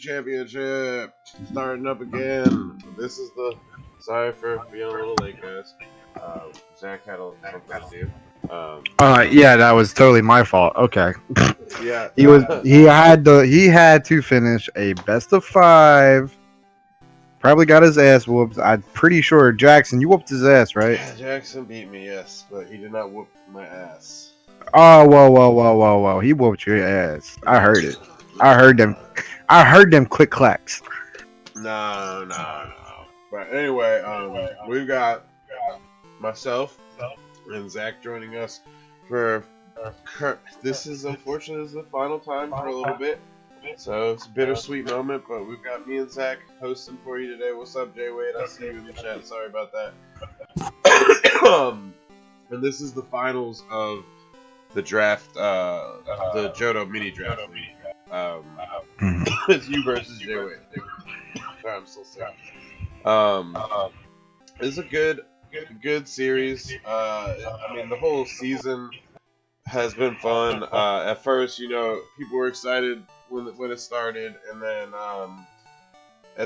Championship starting up again. This is the. Sorry for being a little late, guys. Zach had something to do. Yeah, that was totally my fault. Okay. Yeah. He had to finish a best of 5. Probably got his ass whooped. I'm pretty sure Jackson, you whooped his ass, right? Jackson beat me, yes, but he did not whoop my ass. Oh, whoa. He whooped your ass. I heard it. I heard them. I heard them click clacks. No. But anyway, we've got myself and Zach joining us for. This is unfortunately the final time for a little bit. So it's a bittersweet moment, but we've got me and Zach hosting for you today. What's up, Jay Wade? I see you in the chat. Sorry about that. And this is the finals of the draft, the Johto mini draft. It's you versus Jay Wade. Sorry, I'm still sick. It's a good series. I mean, the whole season has been fun. At first, people were excited when it started, and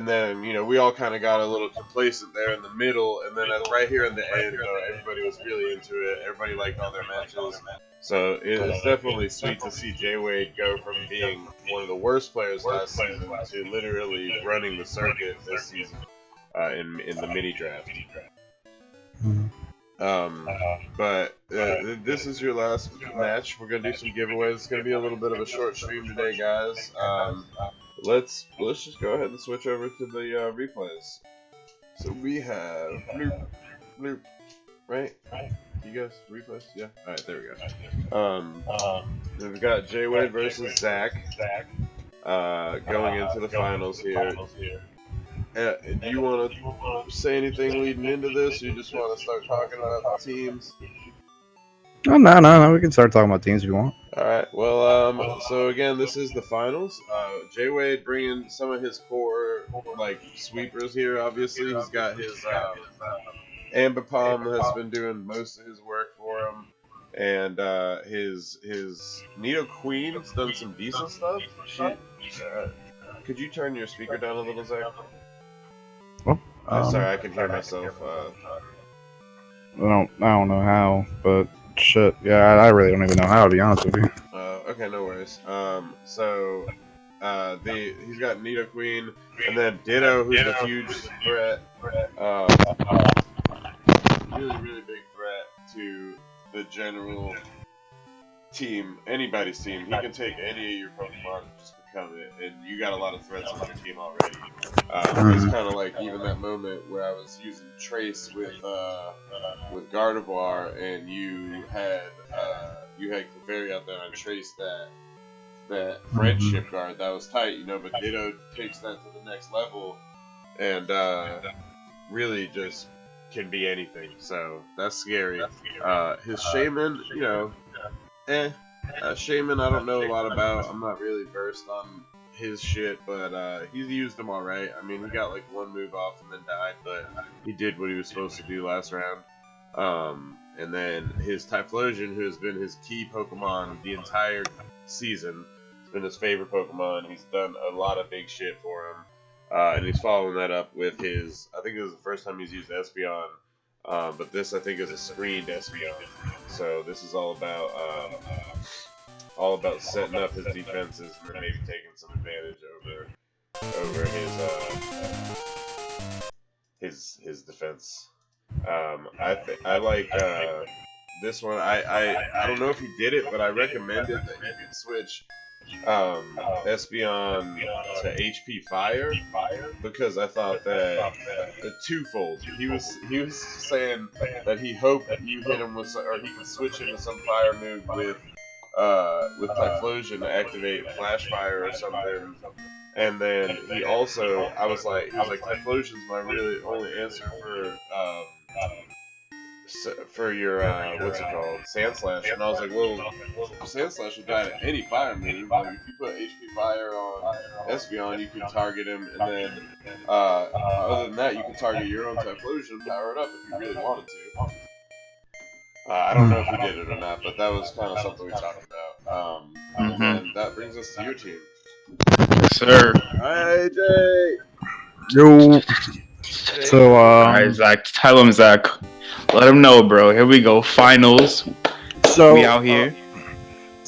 then we all kind of got a little complacent there in the middle, and then right here in the end, everybody was really into it. Everybody liked all their matches, so it was definitely sweet to see Jay Wade go from being one of the worst players last season to literally running the circuit this season in the mini draft. But this is your last match. We're gonna do some giveaways. It's gonna be a little bit of a short stream today, guys. Let's just go ahead and switch over to the replays. So we have bloop, right? You guys replays? Yeah. All right, there we go. We've got Jay Wade versus Zach. Going into the finals here. Do you want to say anything leading into this, or you just want to start talking about the teams? Oh, no. We can start talking about teams if you want. All right. Well, so again, this is the finals. Jay Wade bringing some of his core sweepers here. Obviously, he's got his Ambipom has been doing most of his work for him, and his Nido Queen's done some decent stuff. Could you turn your speaker down a little, Zach? Sorry, I can hear myself. I don't know how, but shit. Yeah, I really don't even know how, to be honest with you. Okay, no worries. He's got Nido Queen, and then Ditto, who's a huge threat. Really big threat to the general team, anybody's team. He can take any of your Pokemon and just become it, and you got a lot of threats on your team already. It's kind of like even that moment where I was using Trace with Gardevoir, and you had Clefairy out there on Trace that friendship guard that was tight, but Ditto takes that to the next level, and really just can be anything. So that's scary. His Shaman, Shaman I don't know a lot about. I'm not really versed on his shit, but he's used them alright. I mean, he got one move off and then died, but he did what he was supposed to do last round. And then his Typhlosion, who has been his key Pokemon the entire season, has been his favorite Pokemon. He's done a lot of big shit for him. And he's following that up with his, I think it was the first time he's used Espeon, but this I think is a screened Espeon. So this is all about setting up his defenses and then maybe taking some advantage over his defense. I like this one. I don't know if he did it, but I recommended that you could switch Espeon to HP Fire, because I thought that twofold. He was saying that he hoped you hit him with, or he could switch into some fire move with Typhlosion to activate Flash Fire or something. And then he was like, Typhlosion's my really only answer for your what's it called, Sandslash. And I was like, well, Sandslash will die to any fire move. Like, if you put HP Fire on Espeon, you can target him, and then other than that, you can target your own Typhlosion and power it up if you really wanted to. I don't know if he did it or not, but that was kind of something we talked about. And that brings us to your team. Sir. Hey, Jay. Yo. So Alright, Zach. Tell him, Zach. Let him know, bro. Here we go. Finals. We out here.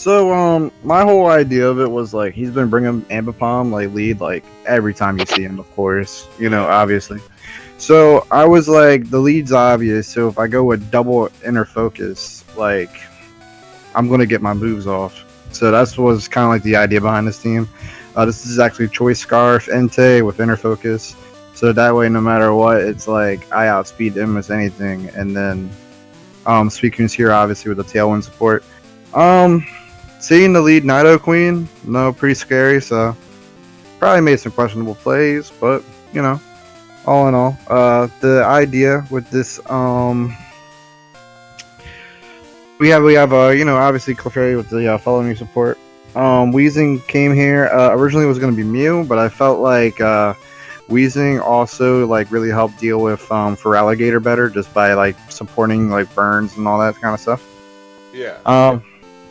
My whole idea of it was like he's been bringing Ambipom like lead like every time you see him, of course, obviously. So I was like, the lead's obvious. So if I go with double inner focus, like I'm gonna get my moves off. So that's was kind of like the idea behind this team. This is actually Choice Scarf Entei with inner focus. So that way, no matter what, it's like I outspeed him as anything. And then Suicune's here obviously with the Tailwind support. Seeing the lead Nido Queen, pretty scary. So probably made some questionable plays, but all in all, the idea with this, we have obviously Clefairy with the Follow Me support. Weezing came here. Originally it was going to be Mew, but I felt like Weezing also like really helped deal with Feraligatr better just by like supporting like burns and all that kind of stuff. Yeah.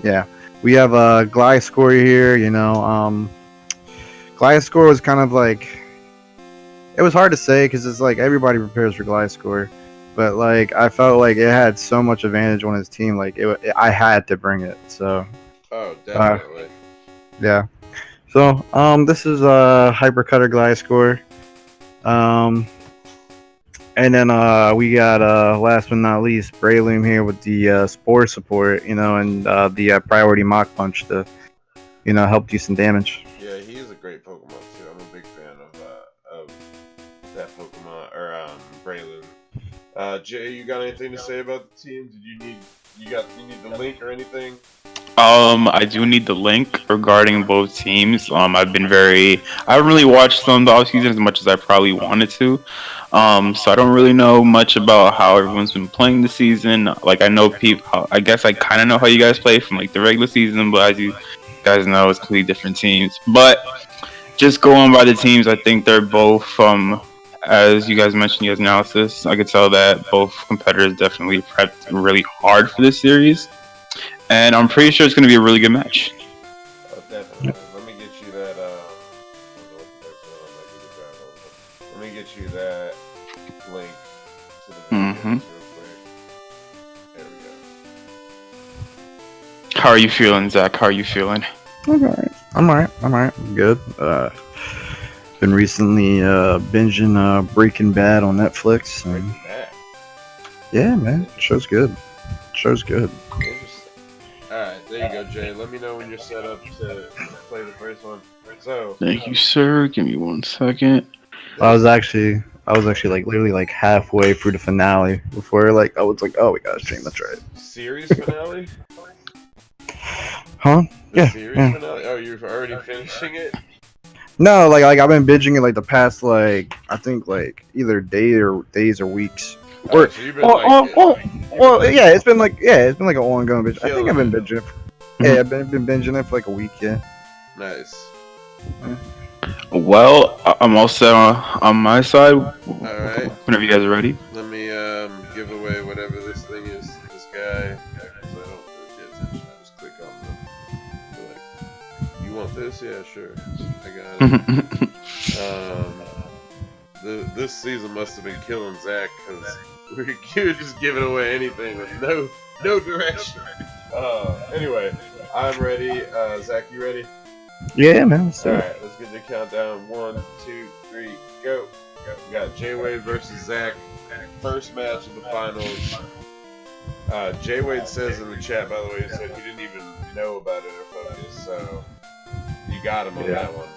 Yeah. We have Gliscor here. Gliscor was kind of like, it was hard to say because it's like everybody prepares for Gliscor, but like I felt like it had so much advantage on his team. Like I had to bring it. So. Oh, definitely. Yeah. So this is Hyper Cutter Gliscor. And then we got last but not least Breloom here with the Spore support, and the Priority Mach Punch to help do some damage. Yeah, he is a great Pokemon too. I'm a big fan of that Pokemon or Breloom. Jay, you got anything to say about the team? Did you need the link or anything? I do need the link regarding both teams. I haven't really watched them the off season as much as I probably wanted to. So I don't really know much about how everyone's been playing the season. Like I know I guess I kind of know how you guys play from like the regular season, but as you guys know, it's completely different teams. But just going by the teams, I think they're both as you guys mentioned, your analysis, I could tell that both competitors definitely prepped really hard for this series. And I'm pretty sure it's going to be a really good match. Oh, definitely. Let me get you that. Let me get you that link to the video real quick. There we go. How are you feeling, Zach? How are you feeling? I'm alright. I'm good. Been recently binging Breaking Bad on Netflix. Breaking Bad. Yeah, man. Show's good. Alright, there you go, Jay. Let me know when you're set up to play the first one. So thank you, sir. Give me 1 second. I was actually like literally like halfway through the finale before I was like, oh, we gotta stream. That's right. Series finale? Huh? The series finale? Oh, you're already finishing it? No, like I've been binging it like the past like I think like either days or weeks. Or So you've been it's been like an ongoing binge. I think I've been binging it. Yeah, I've been binging it for like a week. Yeah. Nice. Well, I'm all set on my side. Alright. Whenever you guys are ready. Let me give away whatever this thing is to this guy. Because I don't really pay attention. I just click on them. Like, you want this? Yeah, sure. I got it. This season must have been killing Zach because we were just giving away anything with no direction. Anyway, I'm ready. Zach, you ready? Yeah, man. Alright, let's get the countdown. 1, 2, 3, go. We got J-Wade versus Zach. First match of the finals. J-Wade says in the chat, by the way, he said he didn't even know about it or focus, so you got him on that one.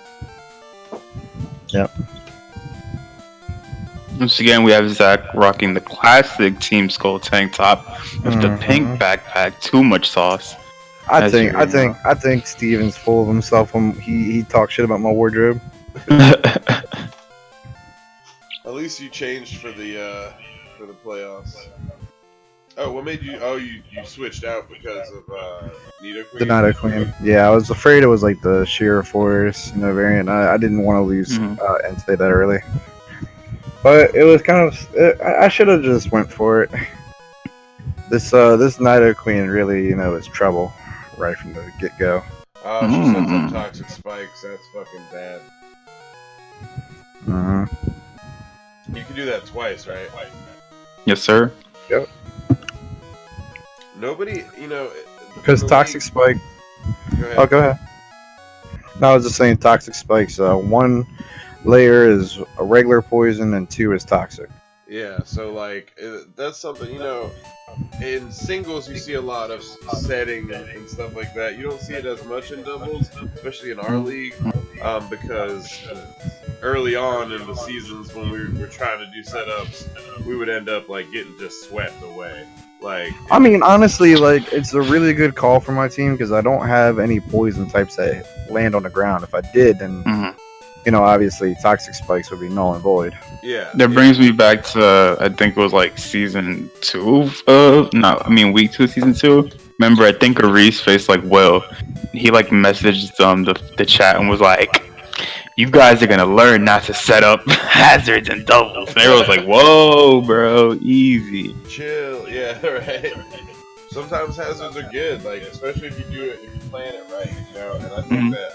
Yep. Once again, we have Zach rocking the classic Team Skull tank top with the pink backpack. Too much sauce. I think Steven's full of himself when he talks shit about my wardrobe. At least you changed for the playoffs. Oh, what made you? Oh, you switched out because of Nido Queen. The Nido Queen. Yeah, I was afraid it was like the Sheer Force variant. I didn't want to lose Entei that early. But it was kind of. I should have just went for it. This Nido Queen really is trouble right from the get go. Oh, she sets up toxic spikes. That's fucking bad. You can do that twice, right? Yes, sir. Yep. Nobody, Because toxic spike. Go ahead. Oh, go ahead. No, I was just saying toxic spikes. One layer is a regular poison, and two is toxic. Yeah, so like that's something in singles you see a lot of setting and stuff like that. You don't see it as much in doubles, especially in our league, because early on in the seasons when we were trying to do setups, we would end up like getting just swept away. Like, I mean, honestly, like it's a really good call for my team because I don't have any poison types that land on the ground. If I did, then obviously toxic spikes would be null and void. Yeah. That brings me back to I think it was like season 2 week 2 season 2. Remember, I think Reese faced like Will. He like messaged the chat and was like, "You guys are gonna learn not to set up hazards and doubles." And everyone was like, "Whoa, bro, easy." Chill. Yeah, right. Sometimes hazards are good, like especially if you plan it right, And I think that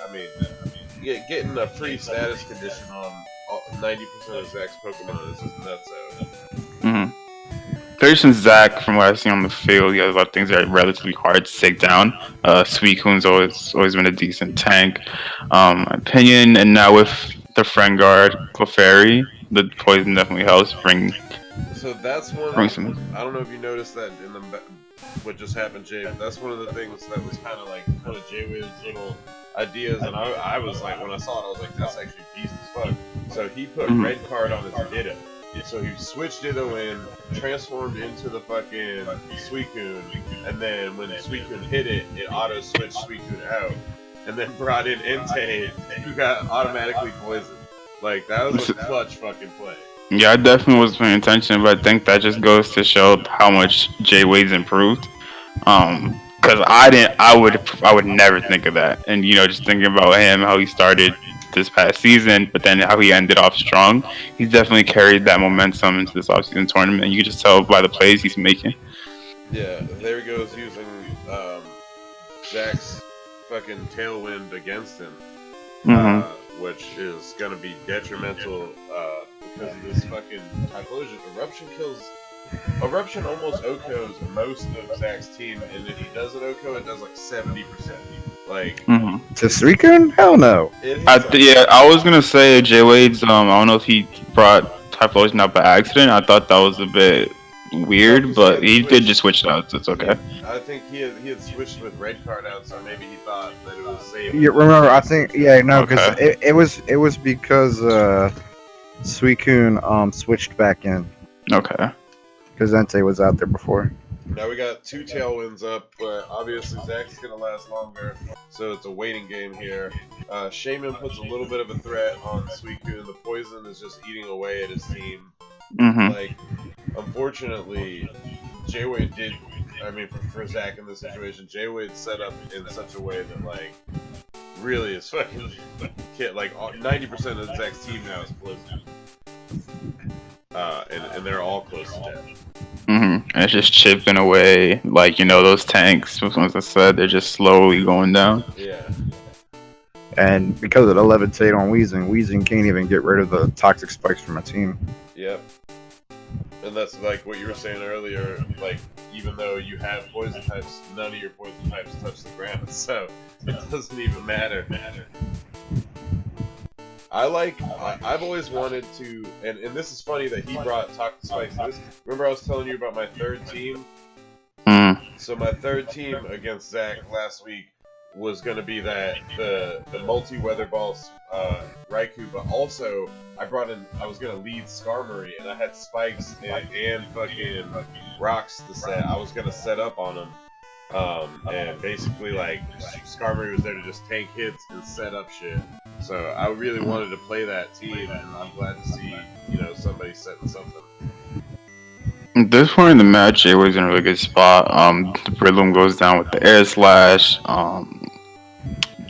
getting a free status condition on 90% of Zach's Pokemon is just nuts out. Especially since Zach, from what I've seen on the field, he has a lot of things that are relatively hard to take down. Suicune's always been a decent tank, my opinion. And now with the friend guard Clefairy, the poison definitely helps bring. So that's one. I don't know if you noticed that in what just happened, Jay. But that's one of the things that was kind of Jay-Wade's little ideas, and I was like, when I saw it, I was like, that's actually beast as fuck. So he put red card on his Ditto. So he switched Ditto in, transformed into the fucking Suicune, and then when Suicune hit it, it auto switched Suicune out, and then brought in Entei, who got automatically poisoned. Like, that was a clutch fucking play. Yeah, I definitely was paying attention, but I think that just goes to show how much Jay-Wade's improved. Because I would never think of that. And just thinking about him, how he started this past season, but then how he ended off strong, he's definitely carried that momentum into this offseason tournament. You can just tell by the plays he's making. Yeah, there he goes using Zach's fucking tailwind against him, which is gonna be detrimental because of this fucking Typhlosion. Eruption almost OHKOs most of Zach's team, and if he does an OHKO, it does like 70%. Like, to Suicune? Hell no. I was gonna say Jay-Wade's. I don't know if he brought Typhlosion out by accident. I thought that was a bit weird, but he did just switch it out, so it's okay. I think he had switched with red card out, so maybe he thought that it was safe. Yeah, remember, I think, because it was because Suicune switched back in. Okay. Because Entei was out there before. Now we got 2 tailwinds up, but obviously Zach's gonna last longer, so it's a waiting game here. Shaman puts a little bit of a threat on Suicune. The poison is just eating away at his team. Like, unfortunately, Jay-Wade for Zach in this situation, Jay-Wade set up in such a way that, like, really is fucking like 90% of Zach's team now is poisoned. And they're all close to death. And it's just chipping away, like, those tanks, as I said, they're just slowly going down. Yeah. And because of the levitate on Weezing can't even get rid of the toxic spikes from a team. Yep. And that's like what you were saying earlier, like, even though you have poison types, none of your poison types touch the ground, so it doesn't even matter. I've always wanted to, and this is funny that he brought toxic spikes. Remember I was telling you about my third team? So my third team against Zach last week was going to be the multi-weather balls Raikou, but also I was going to lead Skarmory, and I had spikes and fucking rocks to set. I was going to set up on him. And basically, like, Skarmory was there to just tank hits and set up shit. So I really wanted to play that team, and I'm glad to see, somebody setting something. At this point in the match, Jay was in a really good spot. The Riddlum goes down with the Air Slash.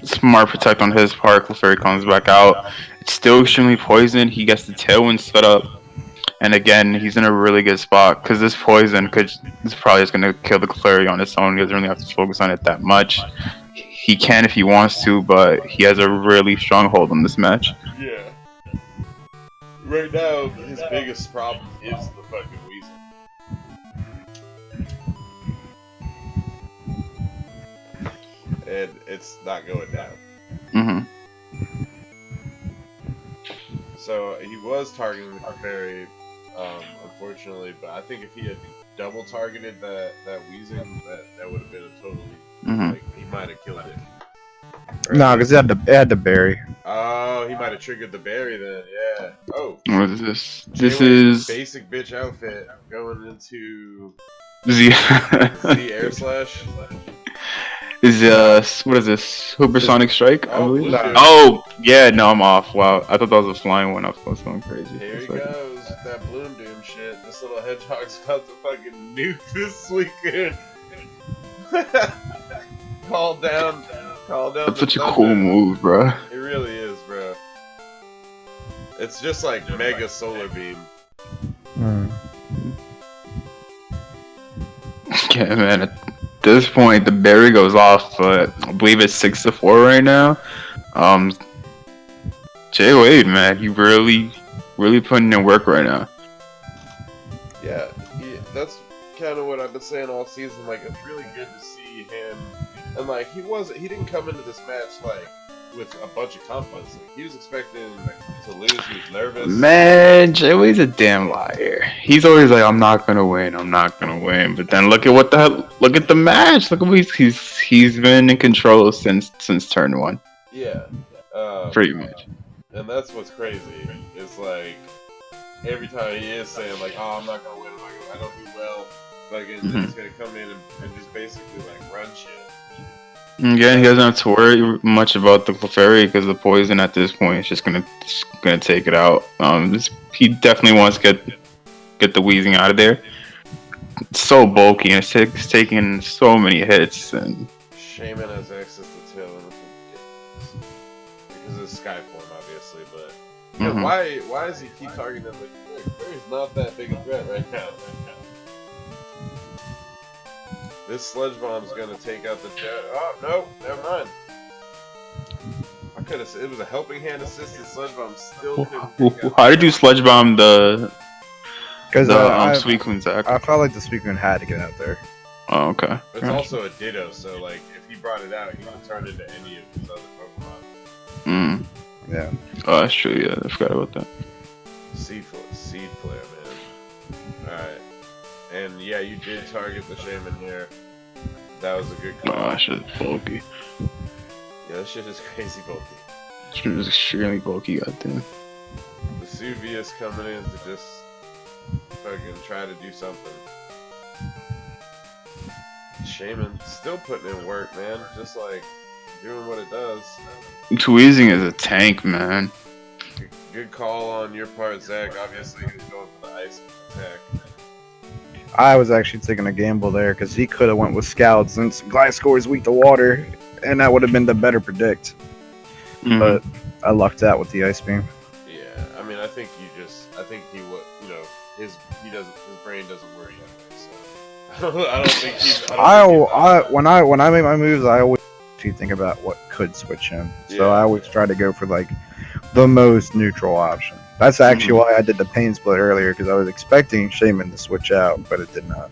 Smart Protect on his part. Clefairy comes back out. It's still extremely poisoned. He gets the Tailwind set up. And again, he's in a really good spot because this poison is probably just going to kill the Clefairy on its own. He doesn't really have to focus on it that much. he can if he wants to, but he has a really strong hold on this match. Yeah. Right now, his biggest problem is the fucking Weasel. And it's not going down. Mm-hmm. So he was targeting the Clefairy, unfortunately, but I think if he had double targeted that Weezing, that would have been a totally, like, he might have killed it. No, because it had to bury. Oh, he might have triggered the berry then, yeah. Oh. What is this? This J-Wave's is basic bitch outfit going into Z. Z Air Slash. Is what is this? Supersonic Strike? I Oh, believe. Blue Dude. Oh, yeah. No, I'm off. Wow, I thought that was a flying one. I was going crazy. Here he for a second. goes with that Bloom Doom shit. This little hedgehog's about to fucking nuke this weekend. Call down. That's the such a thunder. cool move, bro. It really is, bro. It's just like Mega Solar Beam. Yeah, man. At this point, the berry goes off, but I believe it's 6-4 right now. Jay Wade, man, he really putting in work right now. Yeah, that's kind of what I've been saying all season. Like, it's really good to see him. And like, he didn't come into this match like with a bunch of confidence. Like, he was expecting to lose. He was nervous. Man, Jay Wade's a damn liar. He's always like, I'm not gonna win. But then look at the match. Look at what he's been in control since turn 1. Yeah, Pretty much. and that's what's crazy. It's like every time he is saying like, "Oh, I'm not gonna win. I don't do well." Like, he's gonna come in and just basically like run shit. Yeah, he doesn't have to worry much about the Clefairy because the poison at this point is just gonna take it out. He definitely wants to get the Weezing out of there. It's so bulky and it's taking so many hits. And Shaman has access to tail because it's Sky form, obviously. But you know, why does he keep targeting them? Like, Clefairy's not that big a threat right now. This Sludge Bomb's gonna take out the jet. Oh, no, never mind. I could have said it was a helping hand assisted Sludge Bomb. Still couldn't take out. how did you Sludge Bomb the Because Zach? I felt like the Suicune had to get out there. Oh, okay. It's also a Ditto, so like if he brought it out, he could turn into any of his other Pokemon. Yeah. Oh, that's true. Yeah, I forgot about that. Seed player, man. Alright. And yeah, you did target the Shaman here. That was a good call. Oh, that shit is bulky. Yeah, that shit is crazy bulky. Shit is extremely bulky, goddamn. Vesuvius coming in to just fucking try to do something. Shaman still putting in work, man. Just like doing what it does. Tweezing is a tank, man. Good call on your part, Zach. Obviously, he was going for the ice attack. I was actually taking a gamble there because he could have went with Scout since Gliscor is weak to water, and that would have been the better predict. But I lucked out with the Ice Beam. Yeah, I mean, I think he would, you know, his brain doesn't work that way. So I don't think he's. When I make my moves, I always think about what could switch him. So I always try to go for like the most neutral option. That's actually why I did the Pain Split earlier, because I was expecting Shaman to switch out, but it did not.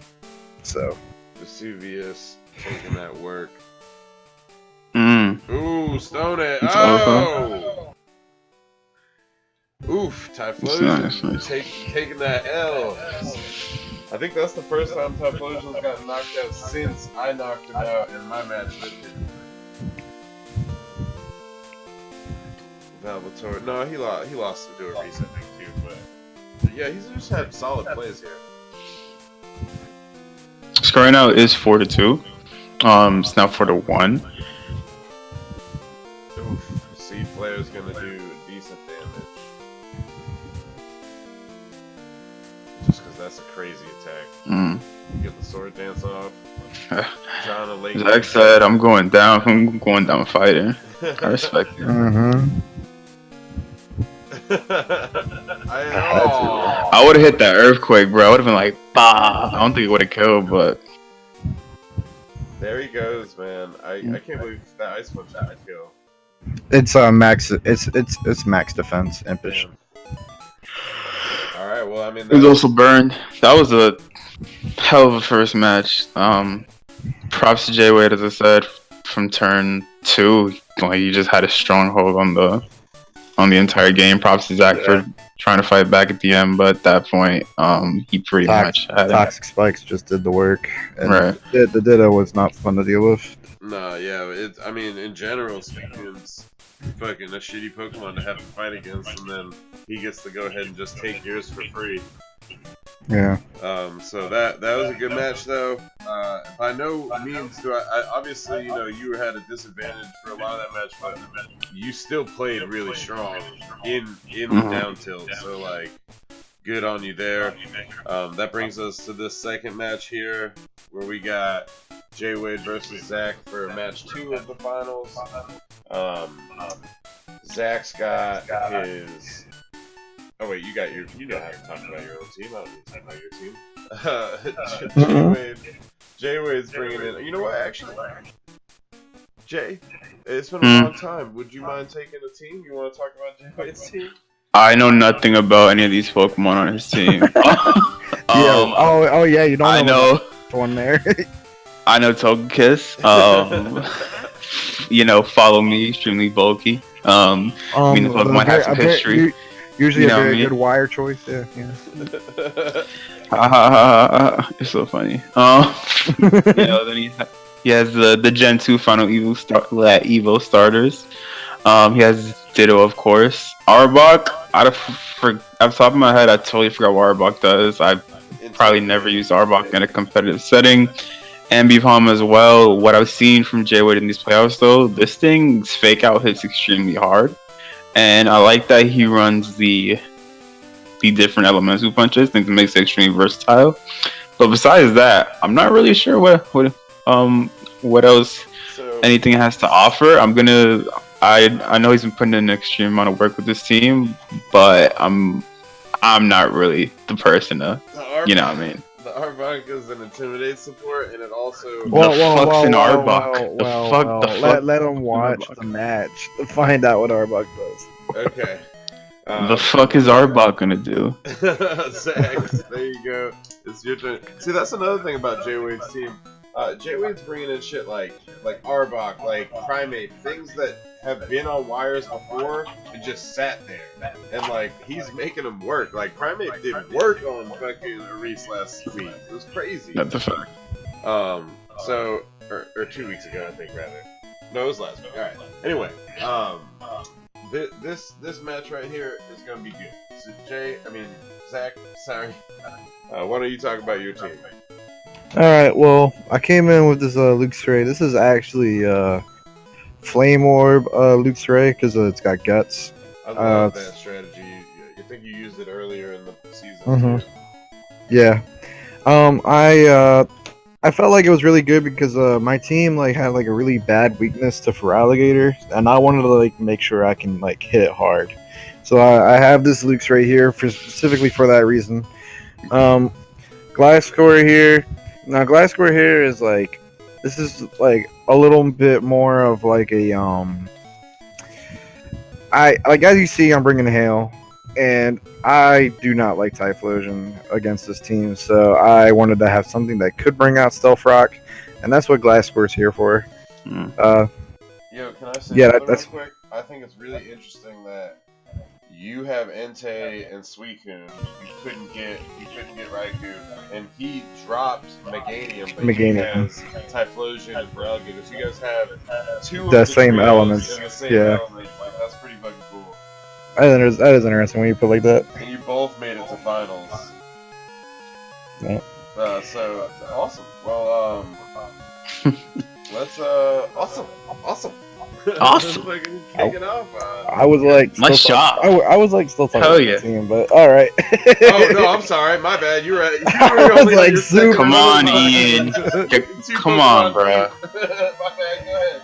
So Vesuvius taking that work. Mm. Ooh, stone it! It's Oh! Oof, Typhlosion Nice. taking that L. I think that's the first time Typhlosion's got knocked out since I knocked him out in my match with him. Valvatore. No, he lost to a reset thing too, but yeah, he's just had solid plays here. Score right now is 4-2. It's now 4-1. Oof, Seed Flare's gonna do decent damage. Just because that's a crazy attack. Get the Sword Dance off. John and Lake. Zach said, I'm going down fighting. I respect it. I would have hit that earthquake, bro. I would have been like, bah. I don't think it would have killed, but There he goes, man. I can't believe that ice punch didn't kill. It's max. It's max defense. Impish. All right. Well, I mean, It was also burned. That was a hell of a first match. Props to Jay Wade, as I said, from turn 2. Like, he just had a stronghold on the entire game. Props to Zach for trying to fight back at the end, but at that point, he pretty much had Toxic Spikes just did the work. And right. The Ditto was not fun to deal with. No, yeah. I mean, in general, Speakman's fucking a shitty Pokemon to have to fight against, and then he gets to go ahead and just take yours for free. Yeah. So that was a good match, though. By no means do I obviously, you had a disadvantage for a lot of that match, but you still played really strong in the down tilt. So like, good on you there. That brings us to this second match here, where we got Jay Wade versus Zach for match 2 of the finals. Zach's got his. Oh wait, you don't have to talk about your own team. I don't need to talk about your team. Jay Wade's bringing in. You know what? Actually, Jay, it's been a long time. Would you mind taking a team? You want to talk about Jay Wade's team? I know nothing about any of these Pokemon on his team. Yeah. You don't. I know one there. I know Togekiss. Follow me, extremely bulky. Pokemon has some history. Usually a very good wire choice. Yeah. It's so funny. Then he has the Gen 2 Final Evo starters. He has Ditto, of course. Arbok. Off the top of my head, I totally forgot what Arbok does. I've probably never used Arbok in a competitive setting. Ambipom as well. What I've seen from Jay Wade in these playoffs, though, this thing's fake out hits extremely hard. And I like that he runs the different elemental punches. I think it makes it extremely versatile. But besides that, I'm not really sure what else anything has to offer. I know he's been putting in an extreme amount of work with this team, but I'm not really the person to, you know what I mean. The Arbok is an Intimidate support, and it also... Arbok? Let him watch the match to find out what Arbok does. Okay. The fuck is Arbok gonna do? Zach, there you go. It's your turn. See, that's another thing about Jay Wade's team. Jay Wade's bringing in shit like Arbok, like Primate, things that have been on wires before and just sat there. And like, he's making them work. Like, Primate did work on fucking Reese last week. It was crazy. That's a fact. Or 2 weeks ago, I think, rather. No, it was last week. Alright. Anyway, this match right here is gonna be good. So Zach, sorry. Why don't you talk about your team? Alright, well, I came in with this Luke Stray. This is actually Flame Orb Luke Stray because it's got guts. I love that strategy. You think you used it earlier in the season? Mm-hmm. Yeah. I felt like it was really good because my team had a really bad weakness to Feraligatr, and I wanted to make sure I can hit it hard. So I have this Luke's right here specifically for that reason. Gliscor here. Now Gliscor here is this is a little bit more of as you see, I'm bringing Hail. And I do not like Typhlosion against this team, so I wanted to have something that could bring out Stealth Rock, and that's what Gliscor's here for. Yo, can I say something real quick? I think it's really interesting that you have Entei and Suicune. You couldn't get Raikou, and he dropped Meganium, but he has Typhlosion and Feraligatr. So you guys have two of the same elements. In the same elements. That's pretty fucking cool. That is interesting when you put it like that. And you both made it to finals. Yeah. So awesome. Well, let's awesome. Awesome. Kick it off. I was nice shot. I was still talking about the team, but all right. Oh no, I'm sorry. My bad. You were only super. Come on, Ian. Come on, bro. My bad. Go ahead.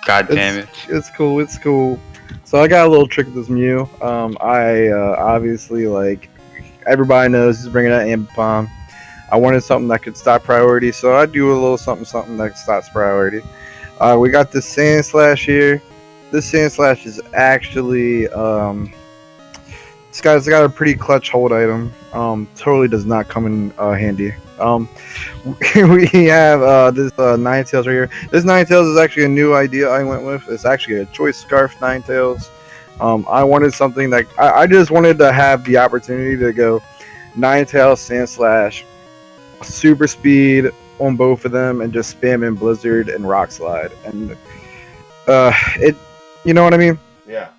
God damn it. It's cool. It's cool. So I got a little trick with this Mew. I obviously everybody knows he's bringing out Ambipom. I wanted something that could stop priority, so I do a little something that stops priority. We got this Sand Slash here. This Sand Slash is actually it's got a pretty clutch hold item. Totally does not come in handy. We have this Ninetales right here. This Ninetales is actually a new idea I went with. It's actually a choice scarf Ninetales. I wanted something that I just wanted to have the opportunity to go Ninetales, Sand Slash, super speed on both of them, and just spam in Blizzard and Rock Slide. And you know what I mean? Yeah.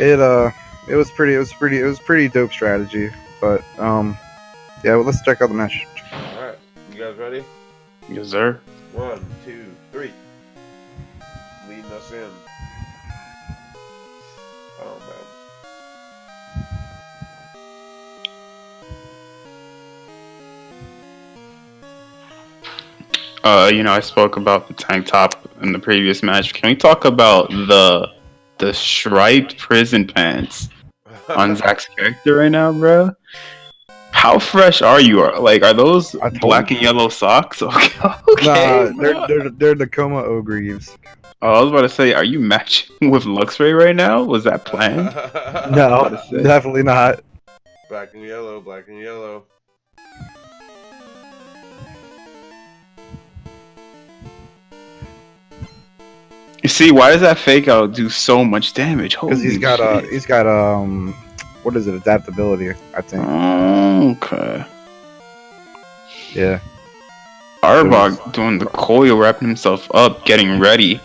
It was pretty dope strategy. But yeah, well, let's check out the match. All right, you guys ready? Yes, sir. 1, 2, 3. Leading us in. Oh man. I spoke about the tank top in the previous match. Can we talk about the striped prison pants on Zach's character right now, bro? How fresh are you? Are those black and yellow socks? Okay, nah, they're Tacoma Ogreaves. Oh, I was about to say, are you matching with Luxray right now? Was that planned? No, definitely not. Black and yellow, black and yellow. You see, why does that fake out do so much damage? Because he's got what is it? Adaptability, I think. Okay. Yeah. Arbok doing the coil, wrapping himself up, getting ready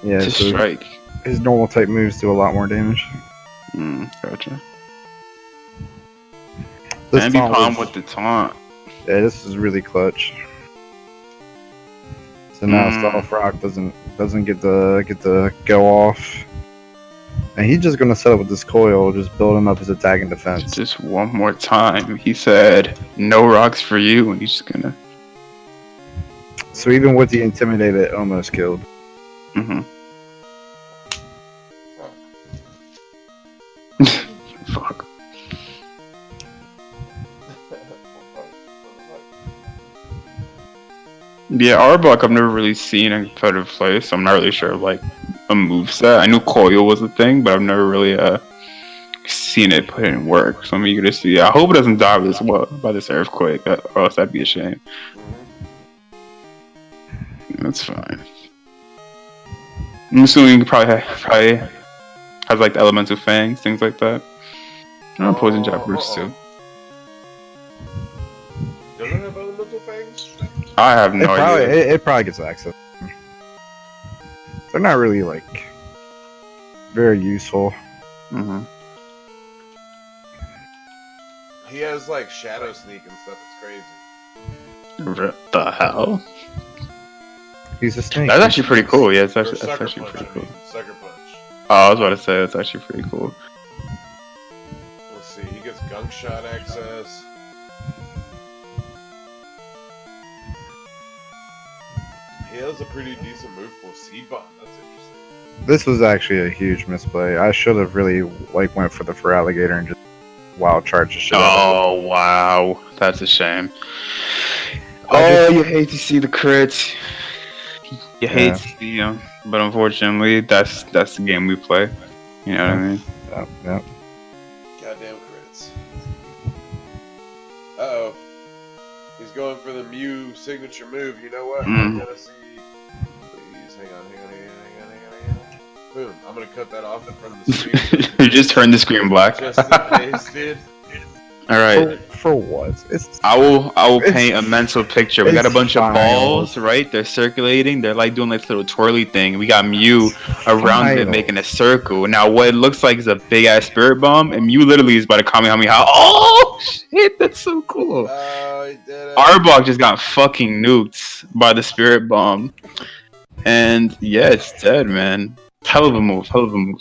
to strike. His normal type moves do a lot more damage. Gotcha. This Palm with the taunt. Yeah, this is really clutch. So now Stealth Rock doesn't get the go off. And he's just gonna set up with this coil, just build him up his attack and defense. Just one more time. He said, "No rocks for you," and he's just gonna. So even with the Intimidate, it almost killed. Fuck. Yeah, Arbok I've never really seen in competitive play, so I'm not really sure of, like, a moveset. I knew coil was a thing, but I've never really seen it put in work. So I'm eager to see. I hope it doesn't die by this earthquake, or else that'd be a shame. That's fine. I'm assuming you probably has like the elemental fangs, things like that. Or poison jab burst too. Does it have elemental fangs? I have no idea. It probably gets access. They're not really like very useful. He has like shadow sneak and stuff. It's crazy. What the hell? He's a snake. That's actually pretty cool. Yeah, that's actually pretty cool. Sucker punch. Oh, I was about to say that's actually pretty cool. Let's see. He gets gunk shot access. He has a pretty decent move for Seed Bomb. That's interesting. This was actually a huge misplay. I should have really went for the Feraligatr and just wild charge the shit. Oh wow, that's a shame. You hate to see the crits. You hate to see them, but unfortunately, that's the game we play. You know what I mean? Yep. Goddamn crits. Uh-oh. He's going for the Mew signature move. You know what? I gotta see. Please, hang on. Boom. I'm gonna cut that off in front of the screen. You just turned the screen black. Just in case, dude. Alright. For what? I will paint a mental picture. We got a bunch of balls, right? They're circulating. They're like doing this little twirly thing. We got Mew around it making a circle. Now what it looks like is a big ass spirit bomb, and Mew literally is about to Kamehameha. Oh shit, that's so cool. He did it. Arbok just got fucking nuked by the spirit bomb. And yeah, it's dead, man. Hell of a move,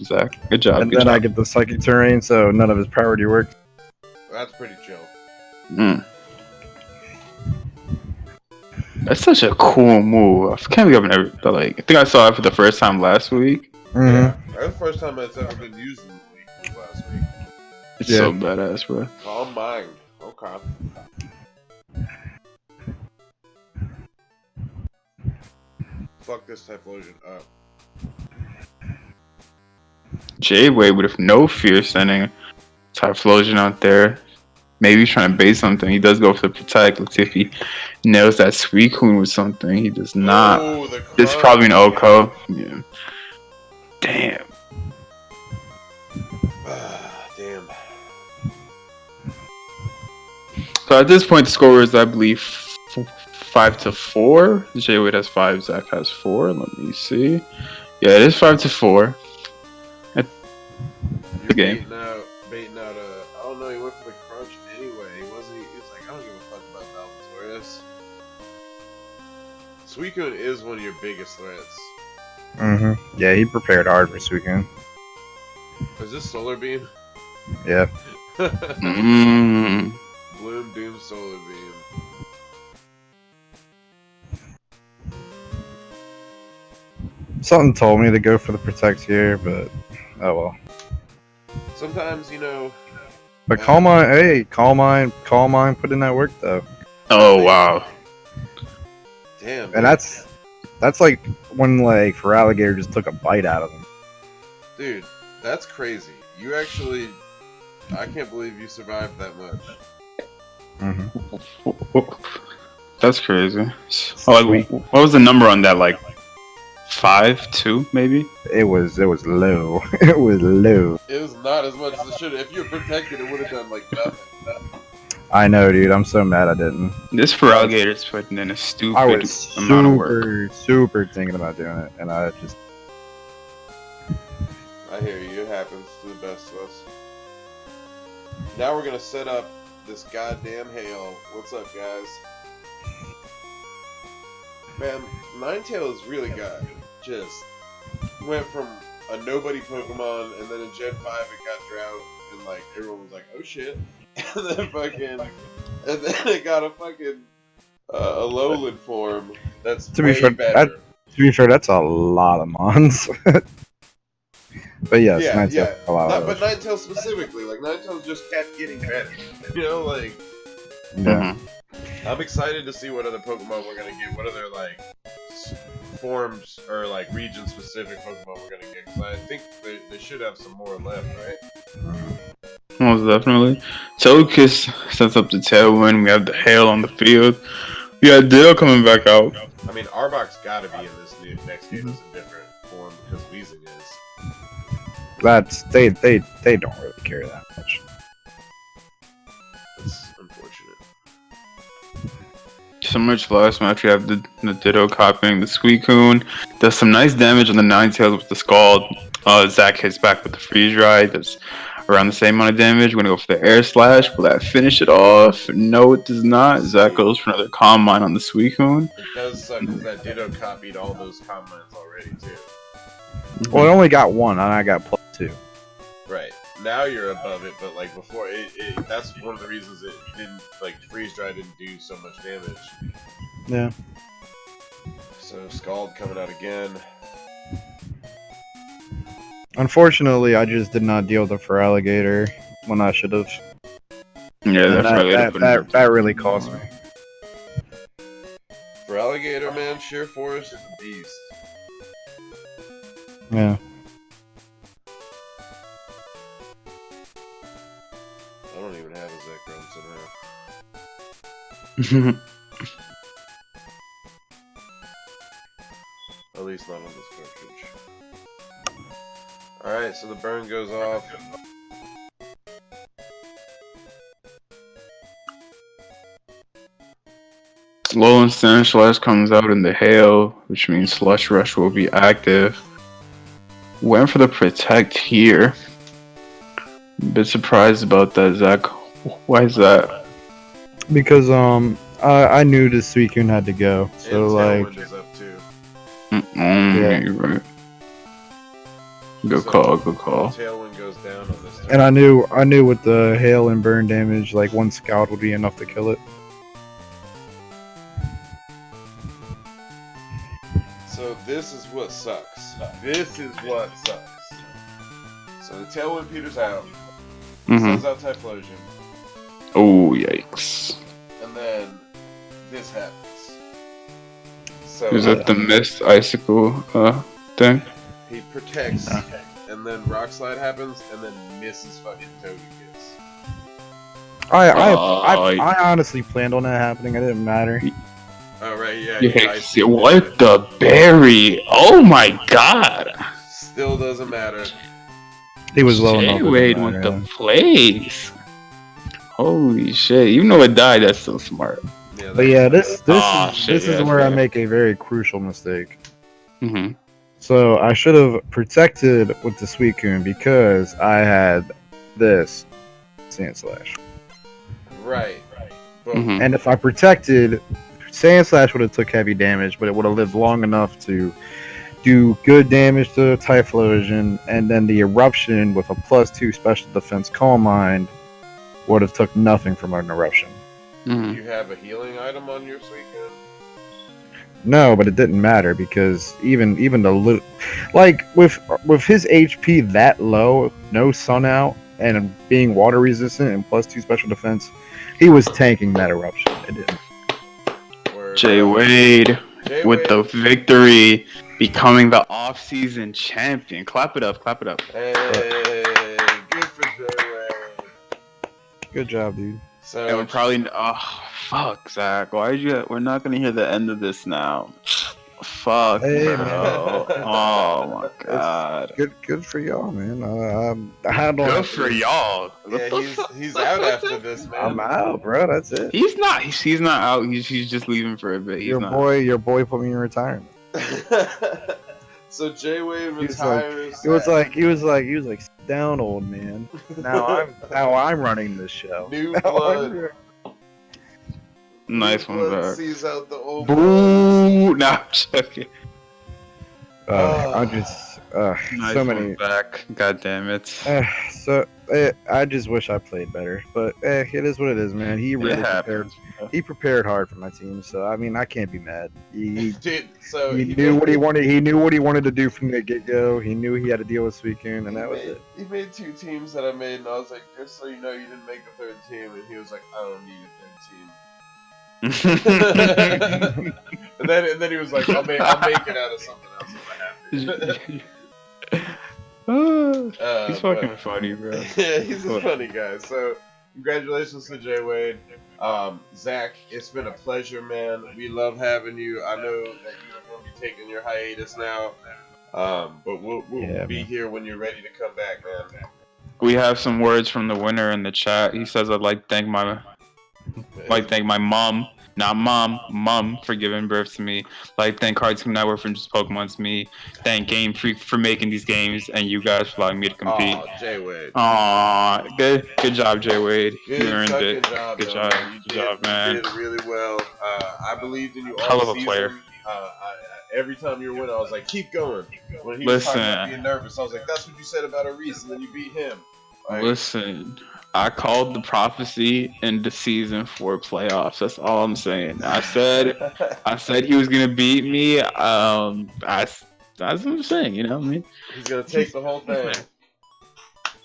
Zach. Good job. And then I get the psychic terrain, so none of his priority worked. That's pretty chill. That's such a cool move. I can't believe I've never I think I saw it for the first time last week. Yeah, that's the first time it's ever been used in the league was last week. It's so badass, bro. Calm mind. Okay. fuck this Typhlosion up. J-Way with no fear sending Typhlosion out there. Maybe he's trying to bait something. He does go for the protect. Let's see if he nails that Suicune with something. He does not. Oh, the It's crunch. probably an Oko. Yeah. Damn. Damn. So at this point, the score is, I believe, 5-4. J-Wade has 5. Zach has 4. Let me see. Yeah, it is 5-4. You're game. baiting out I don't know, he went for the crunch anyway. He was like, I don't give a fuck about Valvatorius. Suicune is one of your biggest threats. Mm-hmm. Yeah, he prepared hard for Suicune. Is this Solar Beam? Yeah. Mm. Bloom Doom Solar Beam. Something told me to go for the protect here, but oh well. Sometimes, you know. But Calm Mind put in that work though. Oh wow. Damn. And that's like when like Feraligatr just took a bite out of him. Dude, that's crazy. You actually, I can't believe you survived that much. Mm-hmm. That's crazy. Oh, like, what was the number on that? Like 5-2, maybe? It was low. It was low. It was not as much as it should have. If you were protected, it would have done like nothing. I know, dude. I'm so mad I didn't. This Feraligator's putting in a stupid I was amount of work. super thinking about doing it, and I just. I hear you. It happens to the best of us. Now we're gonna set up this goddamn hail. What's up, guys? Man, Ninetales really got just went from a nobody Pokemon, and then in Gen 5 it got Drought, and like everyone was like, "Oh shit!" And then it got a fucking a Alolan form that's To way be fair, better. to be fair, that's a lot of mons. But yes, Yeah, Ninetales yeah. a lot But of. Ninetales specifically, like Ninetales just kept getting better. You know, like Yeah. I'm excited to see what other Pokemon we're gonna get. What other like forms or like region specific Pokemon we're gonna get. Because I think they should have some more left, right? Most definitely. Togekiss sets up the Tailwind. We have the Hail on the field. We got Ditto coming back out. I mean, Arbok's gotta be in this next game as a different form because Weezing is. That's they don't really care that much. That's unfortunate. Similar to last match, we have the Ditto copying the Suicune. Does some nice damage on the Ninetales with the Scald. Zach hits back with the Freeze Dry. Does around the same amount of damage. We're gonna go for the Air Slash. Will that finish it off? No, it does not. Zach goes for another Calm Mind on the Suicune. It does suck because that Ditto copied all those comments already too. Well, it only got one, and I got +2. Right. Now you're above it, but like before, that's one of the reasons it didn't, like, Freeze Dry didn't do so much damage. Yeah. So, Scald coming out again. Unfortunately, I just did not deal with the Feraligatr when I should have. Yeah, that really cost me. For Alligator, man, Sheer Forest is a beast. Yeah. I don't even have a Zekrom somehow. At least not on this cartridge. Alright, so the burn goes off. Alolan Stanislaus comes out in the Hail, which means Slush Rush will be active. Went for the Protect here. A bit surprised about that, Zach. Why is that? Because I knew the Suicune had to go, so And like. Tailwind is up too. Yeah. You're right. Good call. Tailwind goes down on this turn. And I knew with the hail and burn damage, like one Scout would be enough to kill it. So this is what sucks. This is what sucks. So the Tailwind peters out. Sends out Typhlosion. Oh, yikes. And then this happens. So Is that the mist icicle thing? he protects, Nah. and then rock slide happens, and then misses fucking Togekiss. I honestly planned on that happening. It didn't matter. Oh right, yeah. You he hit- iced it, what didn't the berry? Oh my god! he? Still doesn't matter. He was low enough. Wade went the place. Holy shit! Even though it died, that's so smart. Yeah, But yeah, this shit, is yeah, where I fair. make a very crucial mistake. Mm-hmm. So I should have protected with the Suicune because I had this Sand Slash. right. But Mm-hmm. And if I protected, Sand Slash would have took heavy damage, but it would have lived long enough to do good damage to Typhlosion, and then the Eruption with a +2 special defense Calm Mind would have took nothing from an Eruption. Mm-hmm. you have a healing item on your Suicune? No, but it didn't matter because even the like with his HP that low, no Sun Out, and being water resistant and +2 special defense, he was tanking that Eruption. It didn't. Jay Wade Jay with Wade. the victory, becoming the off-season champion. Clap it up! Clap it up! Hey, good for Jay Wade. Good job, dude. So And we're probably fuck Zach. Why did you? We're not gonna hear the end of this now. Fuck, Hey, bro. Oh my god. Good for y'all, man. I don't. Good for y'all. What yeah, the he's fuck? he's out after this, man. I'm out, bro. That's it. He's not. He's not out. He's just leaving for a bit. He's Your not. boy put me in retirement. So Jay Wade He was like- retires. He was like, sit down, old man. Now I'm running this show. New Now I'm- blood. Nice one, Blood Zach. sees out the old blood. Boo! Nah, I'm joking. I'm just Nice so one, many. Zach. God damn it. I just wish I played better, but it is what it is, man. He really It prepared. happens. He prepared hard for my team, so I mean I can't be mad. He Dude, so he knew what he wanted. He knew what he wanted to do from the get go. He knew he had to deal with Suicune, and that was it. He made 2 teams that I made, and I was like, just so you know, you didn't make a 3rd team. And he was like, I don't need a 3rd team. and then he was like, I'll make it out of something else if I have to. He's fucking funny, bro. Yeah, he's a funny guy. So, congratulations to Jay Wade. Zach, it's been a pleasure, man. We love having you. I know that you're going to be taking your hiatus now, but we'll Yeah, be man. here when you're ready to come back, man. We have some words from the winner in the chat. He says, "I'd like to thank my mom, not mom for giving birth to me. Like thank Cartoon Network for just Pokemon to me. Thank Game Freak for making these games, and you guys for allowing me to compete." Aw, Jay Wade. Aw, good job, Jay Wade. Good You earned fucking it. job, Good though, job. man. Good job, man. You did really well. I believed in you all Hell of a season. player. Every time you were winning, I was like, keep going. When he was talking about Listen. being nervous, I was like, that's what you said about Aris, and then you beat him. Like, Listen, I called the prophecy in the season 4 playoffs. That's all I'm saying. I said he was gonna beat me. That's what I'm saying. You know what I mean? he's gonna take the whole thing.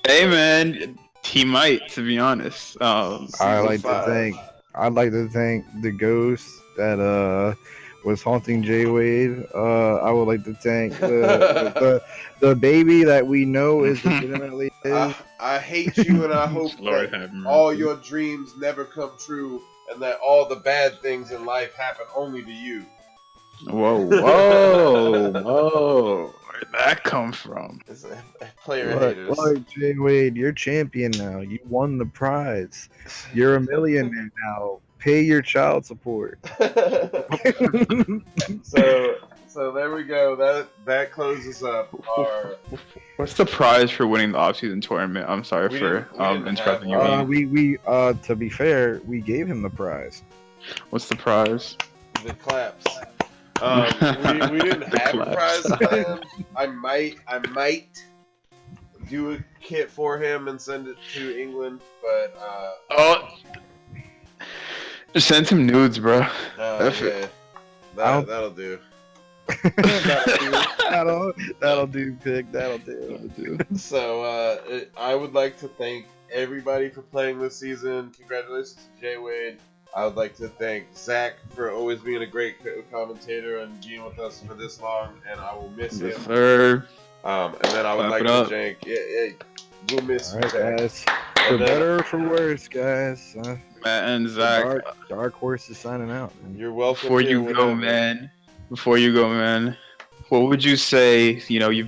Hey man, he might. To be honest. I'd like to thank the ghost that was haunting Jay Wade. I would like to thank the baby that we know is legitimately his. I hate you, and I hope Lord that have mercy. all your dreams never come true, and that all the bad things in life happen only to you. Whoa! Where'd that come from? It's a player haters. Look, Jay Wade, you're champion now. You won the prize. You're a millionaire now. Pay your child support. So there we go. That closes up our. What's the prize for winning the off-season tournament? I'm sorry We for didn't interrupting you. have- we to be fair, we gave him the prize. What's the prize? The claps. We didn't The have a claps. prize planned. I might do a kit for him and send it to England, but Oh, just send some nudes, bro. yeah, that'll do. That'll do, pig. That'll do. So I would like to thank everybody for playing this season. Congratulations to Jay Wade. I would like to thank Zach for always being a great commentator and being with us for this long, and I will miss Yes, him. sir. And then I would Clap like it to up. thank, we'll miss All you, right, Zach. guys. For And then better or for worse, guys. Matt and The Zach, dark horse is signing out. Man. you're welcome before here you go, whenever. man. Before you go, man. What would you say? You know, you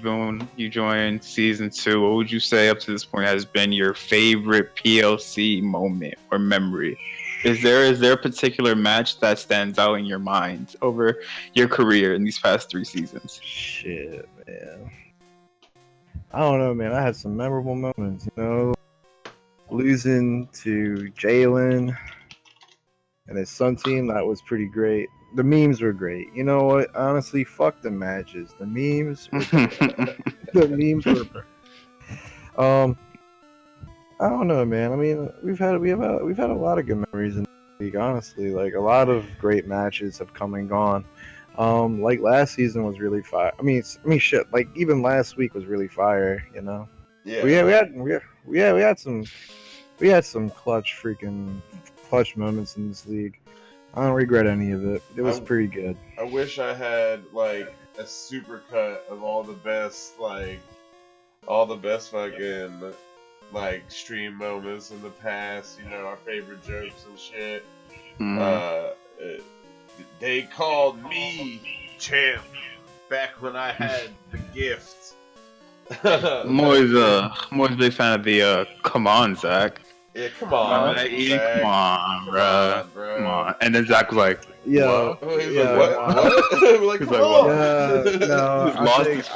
joined season 2. What would you say up to this point has been your favorite PLC moment or memory? Is there a particular match that stands out in your mind over your career in these past 3 seasons? Shit, man. I don't know, man. I had some memorable moments. You know, losing to Jalen and his Sun team, that was pretty great. The memes were great. You know what? Honestly, fuck the matches. The memes were the memes were I don't know, man. I mean, we've had a lot of good memories in the league, honestly. Like a lot of great matches have come and gone. Like last season was really fire. Shit. Like even last week was really fire. You know. Yeah. We had some clutch moments in this league. I don't regret any of it. It was pretty good. I wish I had like a super cut of all the best fucking like stream moments in the past. You know, our favorite jokes and shit. They called me champ back when I had the gift. I'm always a big fan of the come on, Zach. Yeah, come on, Zach. Come on, bro. Come on. And then Zach was like, Yeah, He's yeah. like, what? We're like, He's come like, on. Yeah, no, He's lost his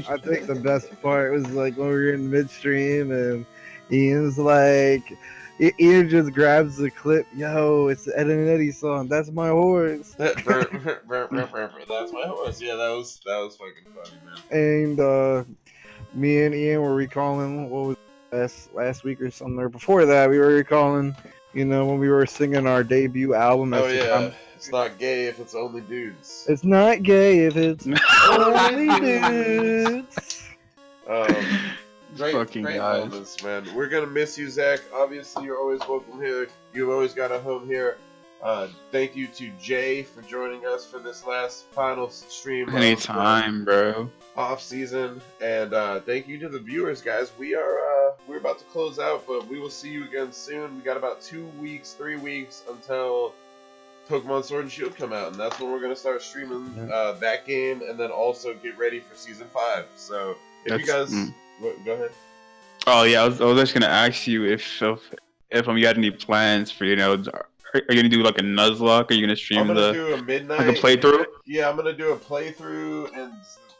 I think the best part was like when we were in midstream and Ian's like, Ian just grabs the clip. Yo, it's the Ed and Eddie song. That's my horse. That's my horse. Yeah, that was fucking funny, man. And me and Ian were recalling what was last week or something. Or before that, we were recalling, you know, when we were singing our debut album. Oh yeah, it's not gay if it's only dudes. It's not gay if it's only dudes. Great moments, man. We're gonna miss you, Zach. Obviously, you're always welcome here. You've always got a home here. Thank you to Jay for joining us for this final stream. anytime, bro. Off season, and thank you to the viewers, guys. We're about to close out, but we will see you again soon. We got about 3 weeks until Pokemon Sword and Shield come out, and that's when we're gonna start streaming that game, and then also get ready for season 5. So if you guys, go ahead. Oh yeah, I was just gonna ask you if you had any plans for, you know, are you gonna do like a Nuzlocke? Are you gonna stream I'm gonna do a midnight, like a playthrough? Yeah, I'm gonna do a playthrough, and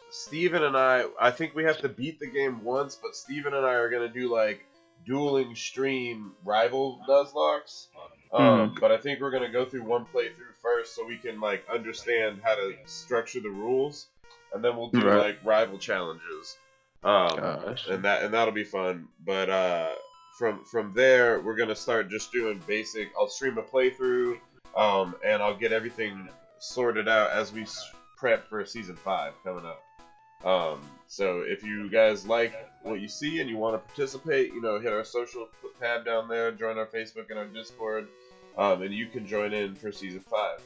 Steven and I think we have to beat the game once, but Steven and I are gonna do like dueling stream rival Nuzlocks. But I think we're gonna go through one playthrough first so we can like understand how to structure the rules, and then we'll do like rival challenges. And that'll be fun. But from there we're gonna start just doing basic. I'll stream a playthrough, and I'll get everything sorted out as we prep for season 5 coming up. So if you guys like what you see and you want to participate, you know, hit our social tab down there, join our Facebook and our Discord, and you can join in for season 5.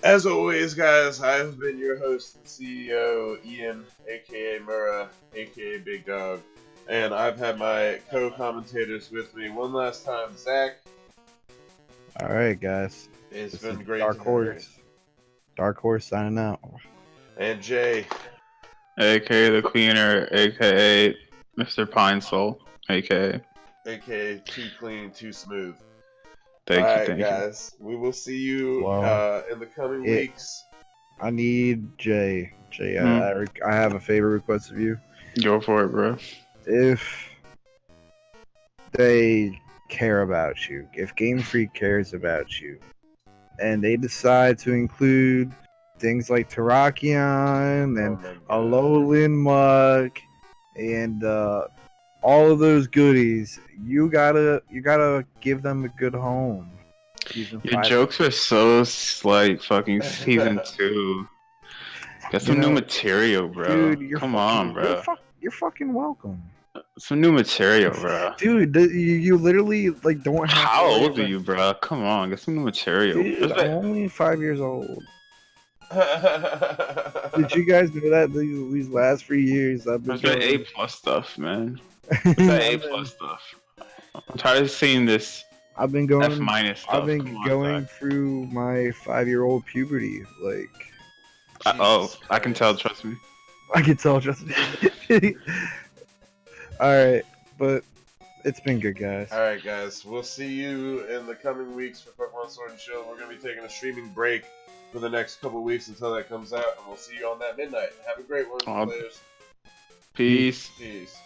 As always, guys, I've been your host and CEO, Ian, aka Murrah, aka Big Dog, and I've had my co-commentators with me one last time, Zach. All right, guys. It's been great. Dark Horse signing out. And Jay, aka the Cleaner, aka Mr. Pine Soul, aka Too Clean, Too Smooth. Thank you, guys. We will see you in the coming weeks. I need Jay. I have a favor request of you. Go for it, bro. If they care about you, if Game Freak cares about you, and they decide to include things like Terrakion and Alolan Muck and all of those goodies, you gotta give them a good home. Your jokes are so like fucking season 2. Got some new material, bro. Dude, Come on, bro. You're fucking welcome. Some new material, bro. Dude, you literally like don't have to How worry old are about- you, bro? Come on, get some new material. Dude, There's I'm like, only 5 years old. Did you guys know that these last 3 years I've been there's that A going? plus stuff, man. There's that A I've plus been, stuff. I'm tired of seeing this I've been F going. minus I've stuff. Come been on, going Zach. through my 5-year-old puberty. Like Jesus I can tell. Christ. Trust me. I can tell just. All right, but it's been good, guys. Alright, guys. We'll see you in the coming weeks for Pokemon Sword and Shield. We're going to be taking a streaming break for the next couple weeks until that comes out, and we'll see you on that midnight. Have a great one, players. Peace. Peace.